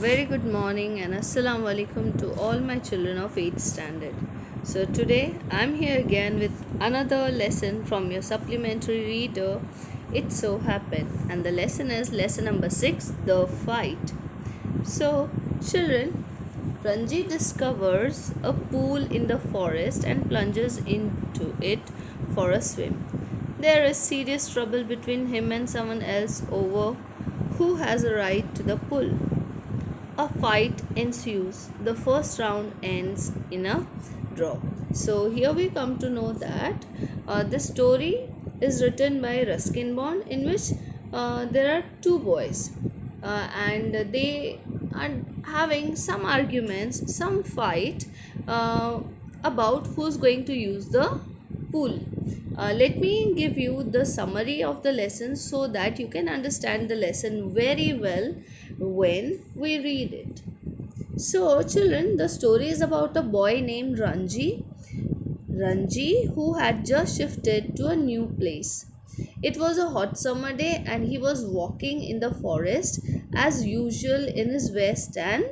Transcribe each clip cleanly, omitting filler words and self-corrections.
Very good morning and assalamu alaikum to all my children of 8th standard. So today I'm here again with another lesson from your supplementary reader. It so happened, and the lesson is lesson number 6, the fight. So children, Ranji discovers a pool in the forest and plunges into it for a swim. There is serious trouble between him and someone else over who has a right to the pool. A fight ensues. The first round ends in a draw. So here we come to know that this story is written by Ruskin Bond, in which there are two boys, and they are having some arguments, some fight about who's going to use the pool. Let me give you the summary of the lesson so that you can understand the lesson very well when we read it. So, children, the story is about a boy named Ranji, who had just shifted to a new place. It was a hot summer day and he was walking in the forest as usual in his vest and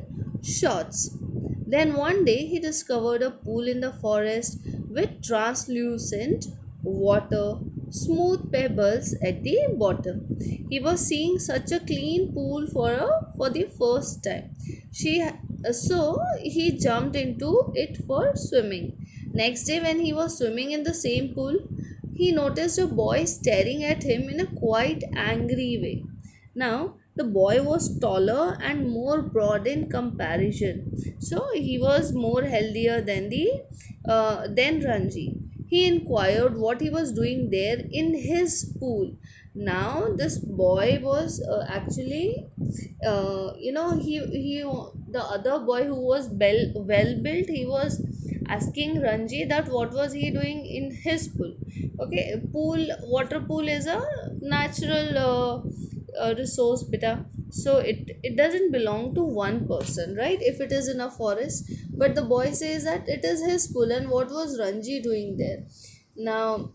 shorts. Then one day he discovered a pool in the forest with translucent water, smooth pebbles at the bottom. He was seeing such a clean pool for the first time. So he jumped into it for swimming. Next day, when he was swimming in the same pool, he noticed a boy staring at him in a quite angry way. Now, the boy was taller and more broad in comparison, so he was more healthier than Ranji. He inquired what he was doing there in his pool. Now, this boy was actually, he the other boy who was well built. He was asking Ranji that what was he doing in his pool. Okay, water pool is a natural resource, beta. So it doesn't belong to one person, right? If it is in a forest, but the boy says that it is his pool, and what was Ranji doing there? Now,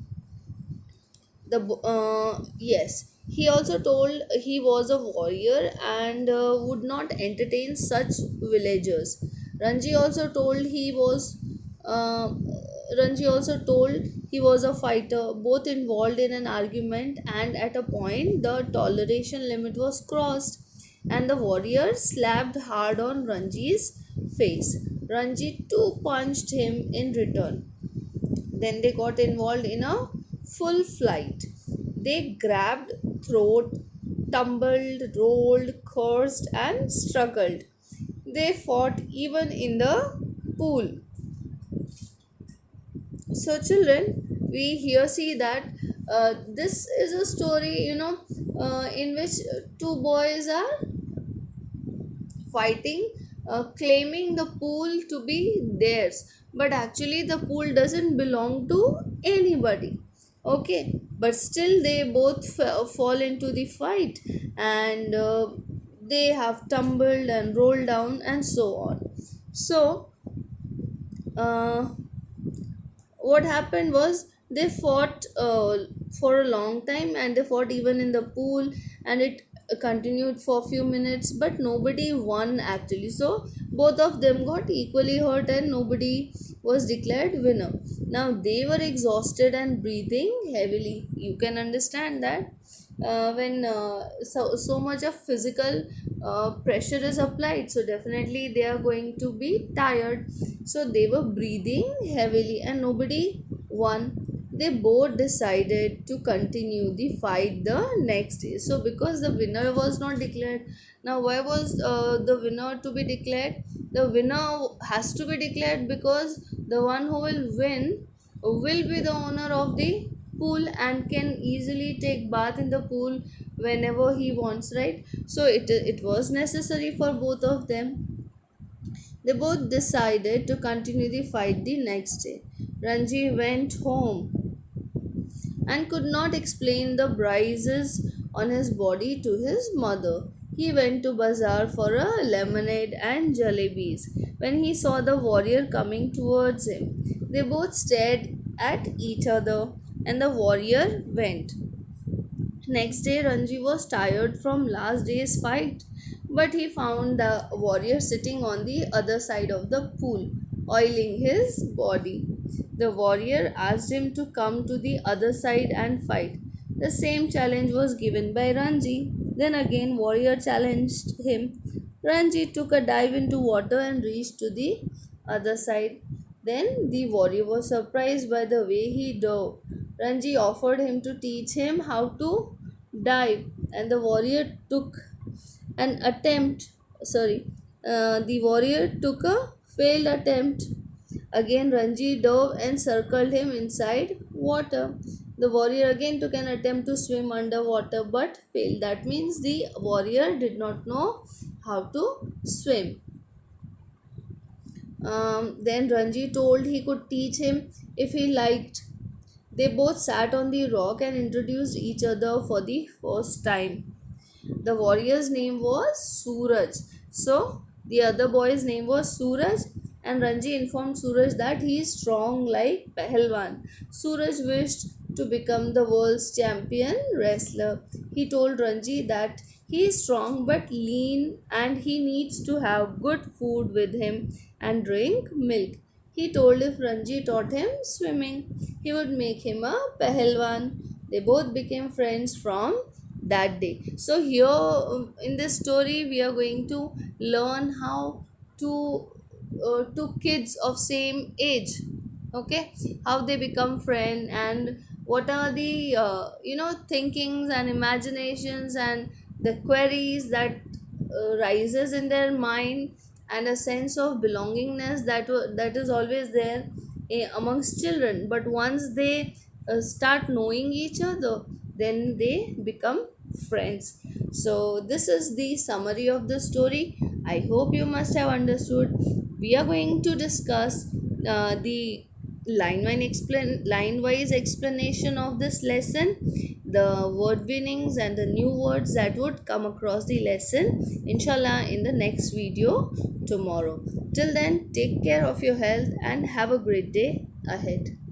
yes, he also told he was a warrior and would not entertain such villagers. ranji also told he was uh, Ranji also told he was a fighter, both involved in an argument, and at a point the toleration limit was crossed and the warrior slapped hard on Ranji's face. Ranji too punched him in return. Then they got involved in a full flight. They grabbed throat, tumbled, rolled, cursed, and struggled. They fought even in the pool. So, children, we here see that this is a story, in which two boys are fighting, claiming the pool to be theirs, but actually the pool doesn't belong to anybody. Okay, but still they both fall into the fight, and they have tumbled and rolled down and so on. So uh, what happened was they fought for a long time, and they fought even in the pool, and it continued for a few minutes, but nobody won actually. So both of them got equally hurt and nobody was declared winner. Now they were exhausted and breathing heavily. You can understand that when so much of physical pressure is applied, so definitely they are going to be tired. So they were breathing heavily and nobody won. They both decided to continue the fight the next day. So because the winner was not declared, now why was the winner to be declared? The winner has to be declared because the one who will win will be the owner of the pool and can easily take bath in the pool whenever he wants, right? So it was necessary for both of them. They both decided to continue the fight the next day. Ranji went home and could not explain the bruises on his body to his mother. He went to bazaar for a lemonade and jalebis. When he saw the warrior coming towards him, they both stared at each other and the warrior went. Next day, Ranji was tired from last day's fight, but he found the warrior sitting on the other side of the pool, oiling his body. The warrior asked him to come to the other side and fight. The same challenge was given by Ranji. Then again, warrior challenged him. Ranji took a dive into water and reached to the other side. Then the warrior was surprised by the way he dove. Ranji offered him to teach him how to dive, and the warrior took an attempt. The warrior took a failed attempt. Again, Ranji dove and circled him inside water. The warrior again took an attempt to swim underwater but failed. That means the warrior did not know how to swim. Then Ranji told he could teach him if he liked. They both sat on the rock and introduced each other for the first time. The warrior's name was Suraj. So the other boy's name was Suraj, and Ranji informed Suraj that he is strong like Pahalwan. Suraj wished to become the world's champion wrestler. He told Ranji that he is strong but lean and he needs to have good food with him and drink milk. He told if Ranji taught him swimming, he would make him a Pahalwan. They both became friends from that day. So here in this story we are going to learn how two kids of same age, okay, how they become friend and what are the thinkings and imaginations and the queries that rises in their mind, and a sense of belongingness that is always there amongst children. But once they start knowing each other, then they become friends. So this is the summary of the story. I hope you must have understood. We are going to discuss the line wise explanation of this lesson, the word winnings and the new words that would come across the lesson, inshallah, in the next video tomorrow. Till then, take care of your health and have a great day ahead.